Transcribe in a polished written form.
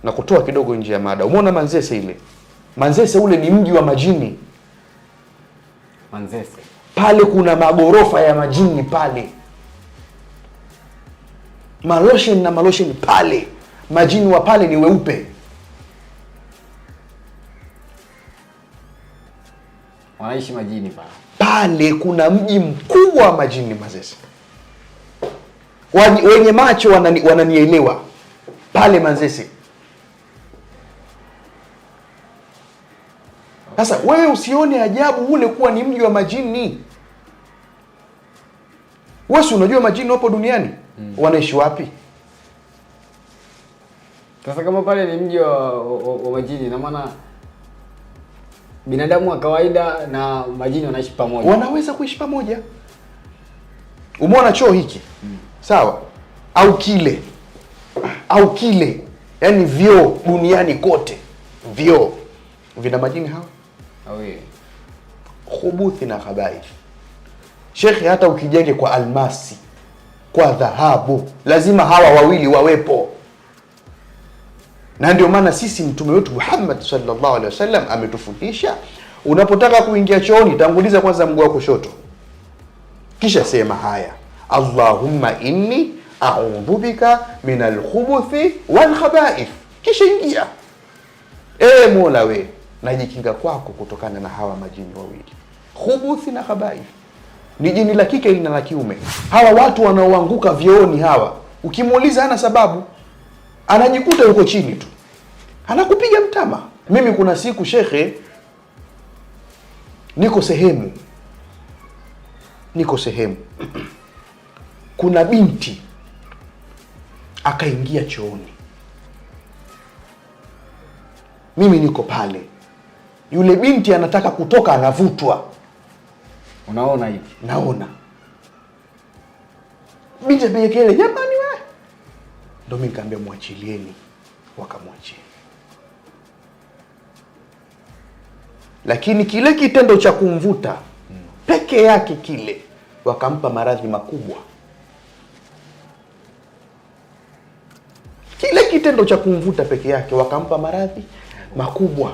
na kutoa kidogo nje ya mada. Umeona Manzese ile? Manzese ule ni mji wa majini. Manzese. Pale kuna magorofa ya majini pale. Malosheni na malosheni pale. Majini wa pale ni weupe. Wanaishi majini pale. Pale kuna mji mkubwa wa majini Manzese. Wenye macho wananielewa. Pale Manzese. Sasa wewe usione ajabu ule kuwa ni mji wa majini. Wewe unajua majini wapo duniani? Wanaishi wapi? Sasa kama pale ni mji wa majini, na maana binadamu wa kawaida na majini wanaishi pamoja. Wanaweza kuishi pamoja. Umeona choo hiki? Sawa? Au kile. Yaani vyoo duniani kote. Vyoo vina majini hawa? Khubuthi na khabaith. Shekhi, hata ukijenge kwa almasi, kwa dhahabu, lazima hawa wawili wawepo. Na ndio maana sisi mtume wetu Muhammad sallallahu alaihi wasallam ametufundisha, unapotaka kuingia chooni tanguliza kwanza mguu wa kushoto. Kisha sema haya, Allahumma inni a'udhu bika min al-khubuthi wal khaba'ith. Kisha ingia. Mola we, najikinga kwako kutokana na hawa majini wawili. Khubuthi na khaba'ith. Ni jini la kike na la kiume. Hawa watu wanaoanguka vyooni hawa, ukimuuliza hana sababu, anajikuta yuko chini tu, anakupiga mtama. Mimi kuna siku shekhe, niko sehemu kuna binti akaingia chooni, mimi niko pale, yule binti anataka kutoka, anavutwa. Unaona hivi? Naona binti apiga kelele, jamani wewe. Ndio mimi nikamwambia muachilieni, wakamwachia. Lakini kile kitendo cha kumvuta peke yake kile, wakampa maradhi makubwa. Kile kitendo cha kumvuta peke yake wakampa maradhi makubwa.